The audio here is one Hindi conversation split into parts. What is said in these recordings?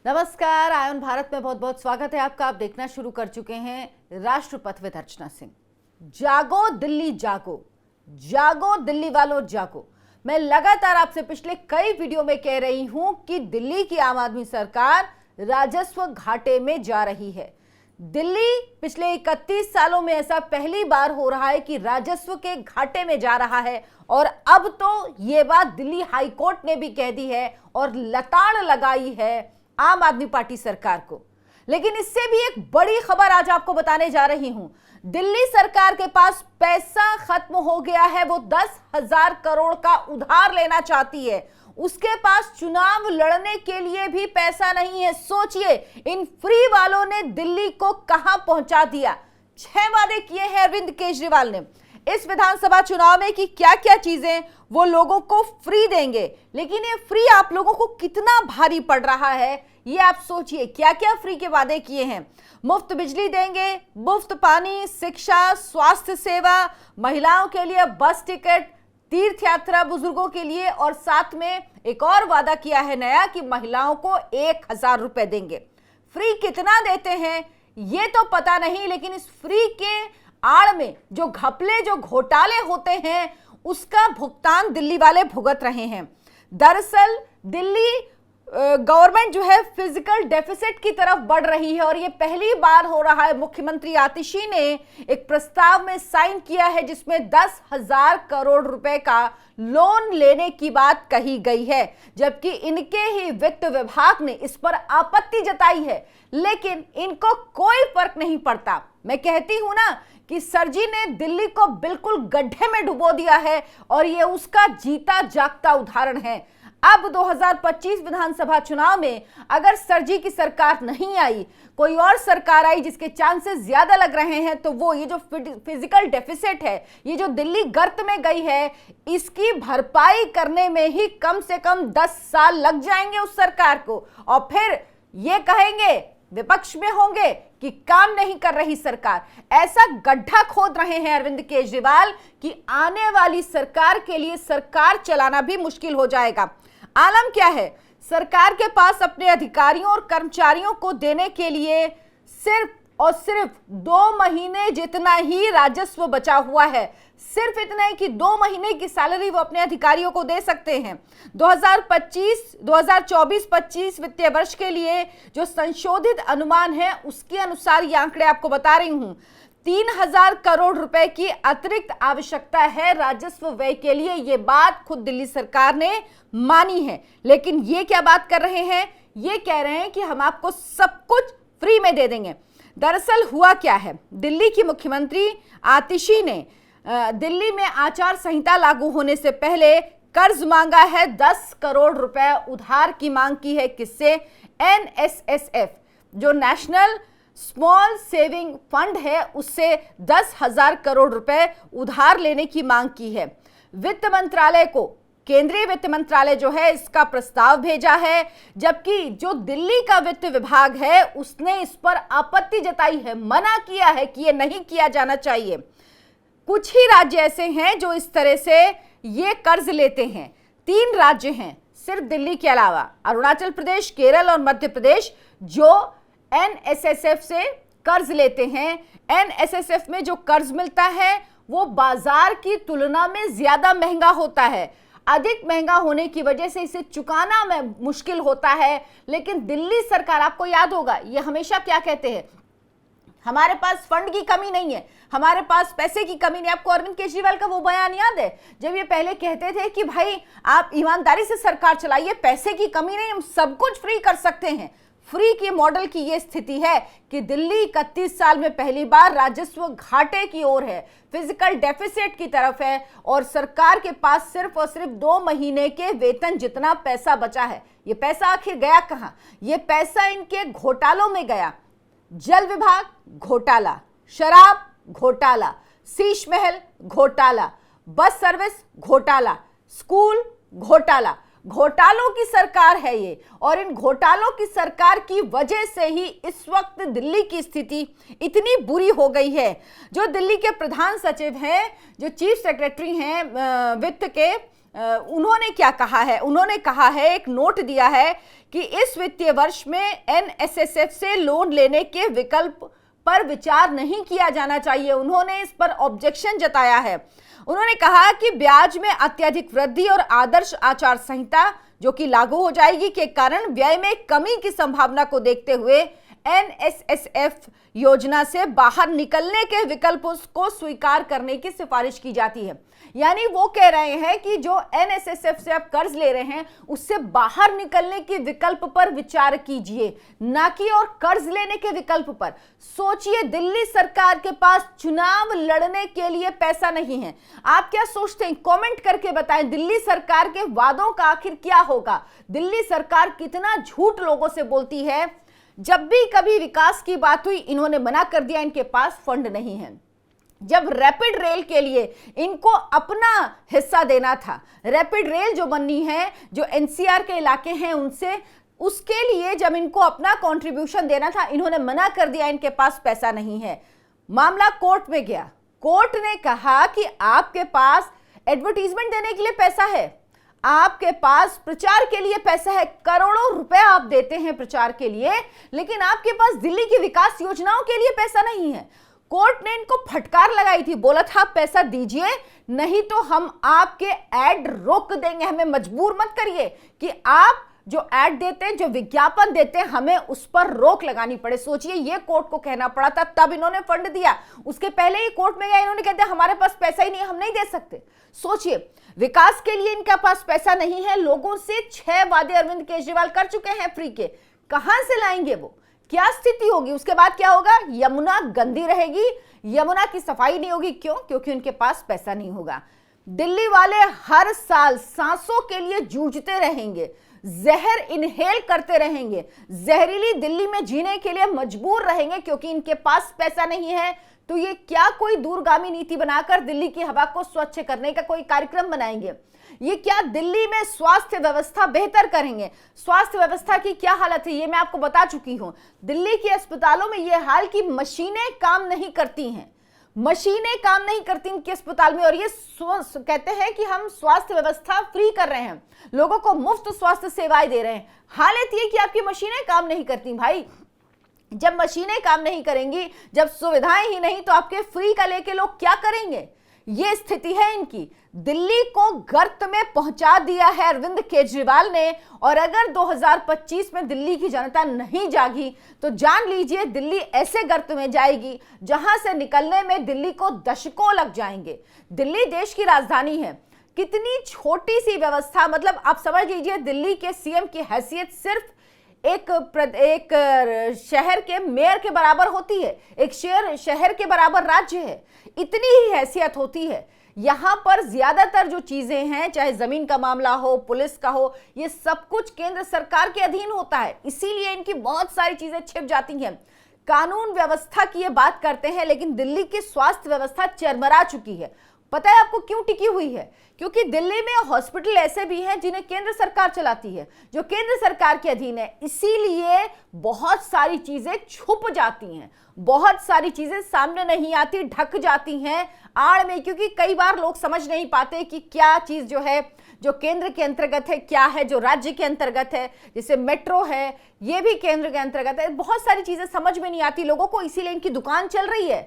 नमस्कार, आयन भारत में बहुत बहुत स्वागत है आपका। आप देखना शुरू कर चुके हैं राष्ट्रपथ विद अर्चना सिंह। जागो दिल्ली जागो, जागो दिल्ली वालों जागो। मैं लगातार आपसे पिछले कई वीडियो में कह रही हूं कि दिल्ली की आम आदमी सरकार राजस्व घाटे में जा रही है। दिल्ली पिछले 31 सालों में ऐसा पहली बार हो रहा है कि राजस्व के घाटे में जा रहा है, और अब तो ये बात दिल्ली हाईकोर्ट ने भी कह दी है और लताड़ लगाई है आम आदमी पार्टी सरकार को। लेकिन इससे भी एक बड़ी खबर आज आपको बताने जा रही हूं। दिल्ली सरकार के पास पैसा खत्म हो गया है। वो 10,000 करोड़ का उधार लेना चाहती है। उसके पास चुनाव लड़ने के लिए भी पैसा नहीं है। सोचिए, इन फ्री वालों ने दिल्ली को कहां पहुंचा दिया। 6 वादे किए हैं अरविंद केजरीवाल ने इस विधानसभा चुनाव में कि क्या क्या चीजें वो लोगों को फ्री देंगे। लेकिन ये फ्री आप लोगों को कितना भारी पड़ रहा है, ये आप सोचिए। क्या क्या फ्री के वादे किए हैं। मुफ्त बिजली देंगे, मुफ्त पानी, शिक्षा, स्वास्थ्य सेवा, महिलाओं के लिए बस टिकट, तीर्थ यात्रा बुजुर्गों के लिए, और साथ में एक और वादा किया है नया कि महिलाओं को 1,000 रुपए देंगे। फ्री कितना देते हैं ये तो पता नहीं, लेकिन इस फ्री के आड़ में जो घपले, जो घोटाले होते हैं, उसका भुगतान दिल्ली वाले भुगत रहे हैं। दरअसल दिल्ली गवर्नमेंट जो है फिजिकल डेफिसिट की तरफ बढ़ रही है, और ये पहली बार हो रहा है। मुख्यमंत्री आतिशी ने एक प्रस्ताव में साइन किया है जिसमें 10,000 करोड़ रुपए का लोन लेने की बात कही गई है, जबकि इनके ही वित्त विभाग ने इस पर आपत्ति जताई है। लेकिन इनको कोई फर्क नहीं पड़ता। मैं कहती हूं ना कि सर जी ने दिल्ली को बिल्कुल गड्ढे में डुबो दिया है, और ये उसका जीता जागता उदाहरण है। अब 2025 विधानसभा चुनाव में अगर सर जी की सरकार नहीं आई, कोई और सरकार आई जिसके चांसेस ज्यादा लग रहे हैं, तो वो ये जो फिजिकल डेफिसिट है, ये जो दिल्ली गर्त में गई है, इसकी भरपाई करने में ही कम से कम 10 साल लग जाएंगे उस सरकार को। और फिर ये कहेंगे, विपक्ष में होंगे कि काम नहीं कर रही सरकार। ऐसा गड्ढा खोद रहे हैं अरविंद केजरीवाल कि आने वाली सरकार के लिए सरकार चलाना भी मुश्किल हो जाएगा। आलम क्या है, सरकार के पास अपने अधिकारियों और कर्मचारियों को देने के लिए सिर्फ और सिर्फ 2 महीने जितना ही राजस्व बचा हुआ है। सिर्फ इतना है कि 2 महीने की सैलरी वो अपने अधिकारियों को दे सकते हैं। 2024-25 वित्तीय वर्ष के लिए जो संशोधित अनुमान है, उसके अनुसार ये आंकड़े आपको बता रही हूं। 3,000 करोड़ रुपए की अतिरिक्त आवश्यकता है राजस्व व्यय के लिए। ये बात खुद दिल्ली सरकार ने मानी है। लेकिन ये क्या बात कर रहे हैं, ये कह रहे हैं कि हम आपको सब कुछ फ्री में दे देंगे। दरअसल हुआ क्या है, दिल्ली की मुख्यमंत्री आतिशी ने दिल्ली में आचार संहिता लागू होने से पहले कर्ज मांगा है। 10 करोड़ रुपए उधार की मांग की है। किससे? NSSF, जो नेशनल स्मॉल सेविंग फंड है, उससे 10,000 करोड़ रुपए उधार लेने की मांग की है। वित्त मंत्रालय को, केंद्रीय वित्त मंत्रालय जो है, इसका प्रस्ताव भेजा है, जबकि जो दिल्ली का वित्त विभाग है उसने इस पर आपत्ति जताई है, मना किया है कि यह नहीं किया जाना चाहिए। कुछ ही राज्य ऐसे हैं जो इस तरह से ये कर्ज लेते हैं। 3 राज्य हैं सिर्फ दिल्ली के अलावा, अरुणाचल प्रदेश, केरल और मध्य प्रदेश, जो NSSF से कर्ज लेते हैं। NSSF में जो कर्ज मिलता है वो बाजार की तुलना में ज्यादा महंगा होता है। अधिक महंगा होने की वजह से इसे चुकाना में मुश्किल होता है। लेकिन दिल्ली सरकार, आपको याद होगा, ये हमेशा क्या कहते हैं, हमारे पास फंड की कमी नहीं है, हमारे पास पैसे की कमी नहीं। आपको अरविंद केजरीवाल का वो बयान याद है, जब ये पहले कहते थे कि भाई आप ईमानदारी से सरकार चलाइए, पैसे की कमी नहीं, हम सब कुछ फ्री कर सकते हैं। फ्री के मॉडल की ये स्थिति है कि दिल्ली 31 साल में पहली बार राजस्व घाटे की ओर है, फिजिकल डेफिसिट की तरफ है, और सरकार के पास सिर्फ और सिर्फ 2 महीने के वेतन जितना पैसा बचा है। ये पैसा आखिर गया कहां? ये पैसा इनके घोटालों में गया। जल विभाग घोटाला, शराब घोटाला, शीश महल घोटाला, बस सर्विस घोटाला, स्कूल घोटाला। घोटालों की सरकार है ये, और इन घोटालों की सरकार की वजह से ही इस वक्त दिल्ली की स्थिति इतनी बुरी हो गई है। जो दिल्ली के प्रधान सचिव हैं, जो चीफ सेक्रेटरी हैं वित्त के, उन्होंने क्या कहा है? उन्होंने कहा है, एक नोट दिया है कि इस वित्तीय वर्ष में एनएसएसएफ से लोन लेने के विकल्प पर विचार नहीं किया जाना चाहिए। उन्होंने इस पर ऑब्जेक्शन जताया है। उन्होंने कहा कि ब्याज में अत्यधिक वृद्धि और आदर्श आचार संहिता जो कि लागू हो जाएगी के कारण व्यय में कमी की संभावना को देखते हुए एनएसएसएफ योजना से बाहर निकलने के विकल्प को स्वीकार करने की सिफारिश की जाती है। यानी वो कह रहे हैं कि जो एनएसएसएफ से आप कर्ज ले रहे हैं उससे बाहर निकलने के विकल्प पर विचार कीजिए, ना कि और कर्ज लेने के विकल्प पर। सोचिए, दिल्ली सरकार के पास चुनाव लड़ने के लिए पैसा नहीं है। आप क्या सोचते हैं? कमेंट करके बताएं, दिल्ली सरकार के वादों का आखिर क्या होगा? दिल्ली सरकार कितना झूठ लोगों से बोलती है। जब भी कभी विकास की बात हुई इन्होंने मना कर दिया, इनके पास फंड नहीं है। जब रैपिड रेल के लिए इनको अपना हिस्सा देना था, रैपिड रेल जो बननी है, जो एनसीआर के इलाके हैं उनसे, उसके लिए जब इनको अपना कंट्रीब्यूशन देना था इन्होंने मना कर दिया, इनके पास पैसा नहीं है। मामला कोर्ट में गया। कोर्ट ने कहा कि आपके पास एडवर्टीजमेंट देने के लिए पैसा है, आपके पास प्रचार के लिए पैसा है, करोड़ों रुपए आप देते हैं प्रचार के लिए, लेकिन आपके पास दिल्ली की विकास योजनाओं के लिए पैसा नहीं है। कोर्ट ने इनको फटकार लगाई थी, बोला था आप पैसा दीजिए नहीं तो हम आपके ऐड रोक देंगे, हमें मजबूर मत करिए कि आप जो ऐड देते हैं, जो विज्ञापन देते हैं, हमें उस पर रोक लगानी पड़े। सोचिए, ये कोर्ट को कहना पड़ा था, तब इन्होंने फंड दिया। उसके पहले ही कोर्ट में गया, इन्होंने कहते हमारे पास पैसा ही नहीं, हम नहीं दे सकते। सोचिए, विकास के लिए इनके पास पैसा नहीं है। लोगों से 6 वादे अरविंद केजरीवाल कर चुके हैं फ्री के, कहां से लाएंगे वो? क्या स्थिति होगी? उसके बाद क्या होगा? यमुना गंदी रहेगी, यमुना की सफाई नहीं होगी। क्यों? क्योंकि उनके पास पैसा नहीं होगा। दिल्ली वाले हर साल सांसों के लिए जूझते रहेंगे, जहर इनहेल करते रहेंगे, जहरीली दिल्ली में जीने के लिए मजबूर रहेंगे क्योंकि इनके पास पैसा नहीं है। तो ये क्या कोई दूरगामी नीति बनाकर दिल्ली की हवा को स्वच्छ करने का कोई कार्यक्रम बनाएंगे? ये क्या दिल्ली में स्वास्थ्य व्यवस्था बेहतर करेंगे? स्वास्थ्य व्यवस्था की क्या हालत है ये मैं आपको बता चुकी हूं। दिल्ली के अस्पतालों में यह हाल कि मशीनें काम नहीं करती हैं, मशीनें काम नहीं करती इनके अस्पताल में, और ये कहते हैं कि हम स्वास्थ्य व्यवस्था फ्री कर रहे हैं, लोगों को मुफ्त स्वास्थ्य सेवाएं दे रहे हैं। हालत ये कि आपकी मशीनें काम नहीं करती। भाई, जब मशीनें काम नहीं करेंगी, जब सुविधाएं ही नहीं, तो आपके फ्री का लेके लोग क्या करेंगे? ये स्थिति है इनकी। दिल्ली को गर्त में पहुंचा दिया है अरविंद केजरीवाल ने, और अगर 2025 में दिल्ली की जनता नहीं जागी तो जान लीजिए दिल्ली ऐसे गर्त में जाएगी जहां से निकलने में दिल्ली को दशकों लग जाएंगे। दिल्ली देश की राजधानी है, कितनी छोटी सी व्यवस्था, मतलब आप समझ लीजिए दिल्ली के सीएम की हैसियत सिर्फ एक शहर के मेयर के बराबर होती है, एक शहर के बराबर राज्य है, इतनी ही हैसियत होती है। यहां पर ज्यादातर जो चीजें हैं, चाहे जमीन का मामला हो, पुलिस का हो, ये सब कुछ केंद्र सरकार के अधीन होता है, इसीलिए इनकी बहुत सारी चीजें छिप जाती हैं। कानून व्यवस्था की ये बात करते हैं, लेकिन दिल्ली की स्वास्थ्य व्यवस्था चरमरा चुकी है। पता है आपको क्यों टिकी हुई है? क्योंकि दिल्ली में हॉस्पिटल ऐसे भी हैं जिन्हें केंद्र सरकार चलाती है, जो केंद्र सरकार के अधीन है, इसीलिए बहुत सारी चीजें छुप जाती हैं, बहुत सारी चीजें सामने नहीं आती, ढक जाती हैं आड़ में, क्योंकि कई बार लोग समझ नहीं पाते कि क्या चीज जो है जो केंद्र के अंतर्गत है, क्या है जो राज्य के अंतर्गत है। जैसे मेट्रो है, ये भी केंद्र के अंतर्गत है। बहुत सारी चीजें समझ में नहीं आती लोगों को, इसीलिए इनकी दुकान चल रही है।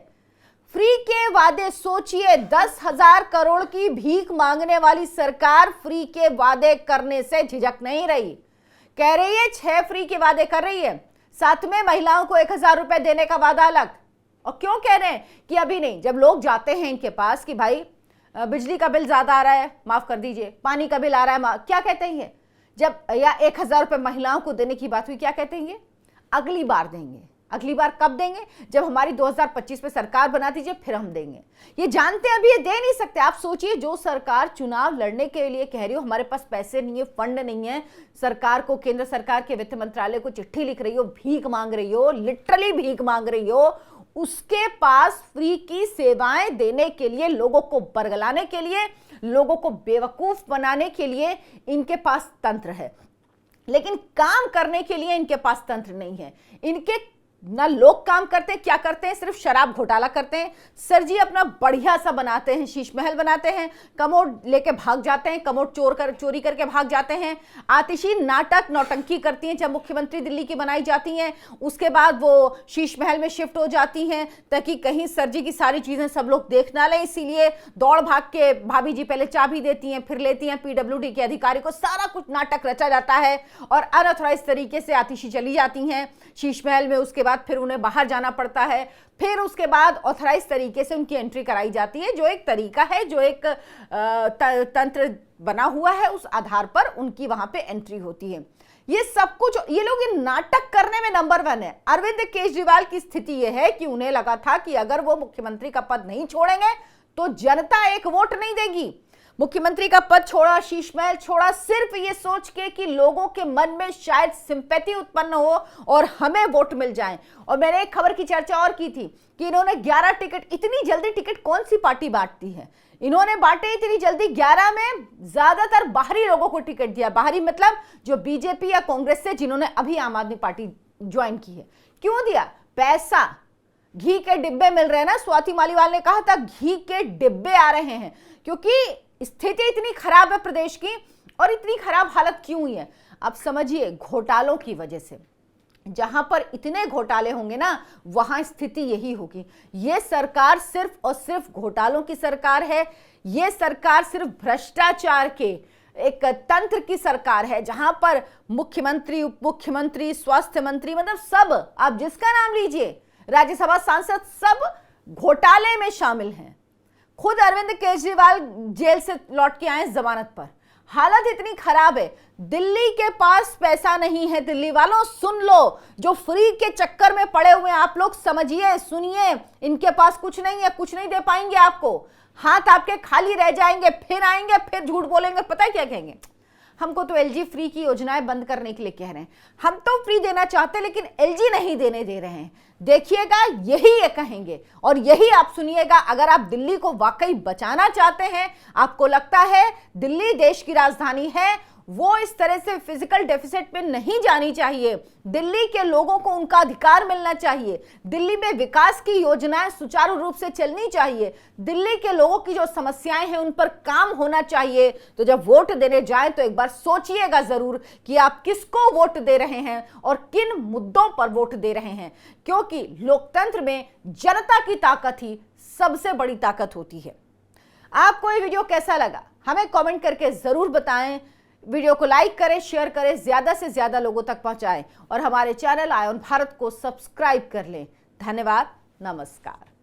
फ्री के वादे, सोचिए 10,000 करोड़ की भीख मांगने वाली सरकार फ्री के वादे करने से झिझक नहीं रही। कह रही है 6 फ्री के वादे कर रही है, साथ में महिलाओं को 1,000 रुपए देने का वादा अलग। और क्यों कह रहे हैं कि अभी नहीं? जब लोग जाते हैं इनके पास कि भाई बिजली का बिल ज्यादा आ रहा है, माफ कर दीजिए, पानी का बिल आ रहा है, क्या कहते हैं? जब या 1,000 रुपए महिलाओं को देने की बात हुई, क्या कहते हैं? अगली बार देंगे। अगली बार कब देंगे? जब हमारी 2025 में सरकार बना दीजिए, फिर हम देंगे। ये जानते हैं अभी ये दे नहीं सकते। आप सोचिए, जो सरकार चुनाव लड़ने के लिए कह रही हो हमारे पास पैसे नहीं है, फंड नहीं है, सरकार को, केंद्र सरकार के वित्त मंत्रालय को चिट्ठी लिख रही हो, भीख मांग रही हो, लिटरली भीख मांग रही हो, उसके पास फ्री की सेवाएं देने के लिए, लोगों को बरगलाने के लिए, लोगों को बेवकूफ बनाने के लिए इनके पास तंत्र है, लेकिन काम करने के लिए इनके पास तंत्र नहीं है। इनके ना लोग काम करते हैं, क्या करते हैं, सिर्फ शराब घोटाला करते हैं। सर जी अपना बढ़िया सा बनाते हैं, शीश महल बनाते हैं, कमोड लेके भाग जाते हैं, कमोड चोरी करके भाग जाते हैं। आतिशी नाटक नौटंकी करती हैं। जब मुख्यमंत्री दिल्ली की बनाई जाती हैं उसके बाद वो शीश महल में शिफ्ट हो जाती हैं ताकि कहीं सर जी की सारी चीजें सब लोग देख ना लें, इसीलिए दौड़ भाग के भाभी जी पहले चाबी देती हैं, फिर लेती हैं पीडब्ल्यूडी के अधिकारी को। सारा कुछ नाटक रचा जाता है और अनऑथराइज तरीके से आतिशी चली जाती हैं शीश महल में। उसके बाद फिर उन्हें बाहर जाना पड़ता है, फिर उसके बाद ऑथराइज तरीके से उनकी एंट्री कराई जाती है, जो एक तरीका है, जो एक तंत्र बना हुआ है, उस आधार पर उनकी वहां पे एंट्री होती है। ये सब कुछ ये लोग इन नाटक करने में नंबर 1 है। अरविंद केजरीवाल की स्थिति यह है कि उन्हें लगा था कि अगर वो मुख्यमंत्री का पद नहीं छोड़ेंगे तो जनता एक वोट नहीं देगी। मुख्यमंत्री का पद छोड़ा, शीश महल छोड़ा, सिर्फ ये सोच के कि लोगों के मन में शायद सिंपैथी उत्पन्न हो और हमें वोट मिल जाए। और मैंने एक खबर की चर्चा और की थी कि इन्होंने 11 टिकट, इतनी जल्दी टिकट कौन सी पार्टी बांटती है, इन्होंने बांटे इतनी जल्दी। 11 में ज्यादातर बाहरी लोगों को टिकट दिया। बाहरी मतलब जो बीजेपी या कांग्रेस से जिन्होंने अभी आम आदमी पार्टी ज्वाइन की है। क्यों दिया? पैसा, घी के डिब्बे मिल रहे हैं ना। स्वाति मालीवाल ने कहा था घी के डिब्बे आ रहे हैं, क्योंकि स्थिति इतनी खराब है प्रदेश की। और इतनी खराब हालत क्यों हुई है? अब समझिए, घोटालों की वजह से। जहां पर इतने घोटाले होंगे ना, वहां स्थिति यही होगी। ये सरकार सिर्फ और सिर्फ घोटालों की सरकार है। ये सरकार सिर्फ भ्रष्टाचार के एक तंत्र की सरकार है, जहां पर मुख्यमंत्री, उप मुख्यमंत्री, स्वास्थ्य मंत्री, मतलब सब, आप जिसका नाम लीजिए, राज्यसभा सांसद, सब घोटाले में शामिल हैं। खुद अरविंद केजरीवाल जेल से लौट के आए जमानत पर। हालत इतनी खराब है। दिल्ली के पास पैसा नहीं है। दिल्ली वालों सुन लो, जो फ्री के चक्कर में पड़े हुए हैं आप लोग, समझिए, सुनिए, इनके पास कुछ नहीं है, कुछ नहीं दे पाएंगे आपको। हाथ आपके खाली रह जाएंगे, फिर आएंगे, फिर झूठ बोलेंगे, पता है क्या कहेंगे? हमको तो एलजी फ्री की योजनाएं बंद करने के लिए कह रहे हैं। हम तो फ्री देना चाहते हैं लेकिन एलजी नहीं देने दे रहे हैं। देखिएगा, यही ये कहेंगे और यही आप सुनिएगा। अगर आप दिल्ली को वाकई बचाना चाहते हैं, आपको लगता है दिल्ली देश की राजधानी है, वो इस तरह से फिजिकल डेफिसिट में नहीं जानी चाहिए। दिल्ली के लोगों को उनका अधिकार मिलना चाहिए। दिल्ली में विकास की योजनाएं सुचारू रूप से चलनी चाहिए। दिल्ली के लोगों की जो समस्याएं हैं उन पर काम होना चाहिए। तो जब वोट देने जाएं तो एक बार सोचिएगा जरूर कि आप किसको वोट दे रहे हैं और किन मुद्दों पर वोट दे रहे हैं, क्योंकि लोकतंत्र में जनता की ताकत ही सबसे बड़ी ताकत होती है। आपको ये वीडियो कैसा लगा हमें कमेंट करके जरूर बताएं। वीडियो को लाइक करें, शेयर करें, ज्यादा से ज्यादा लोगों तक पहुंचाएं और हमारे चैनल आयोन भारत को सब्सक्राइब कर लें। धन्यवाद, नमस्कार।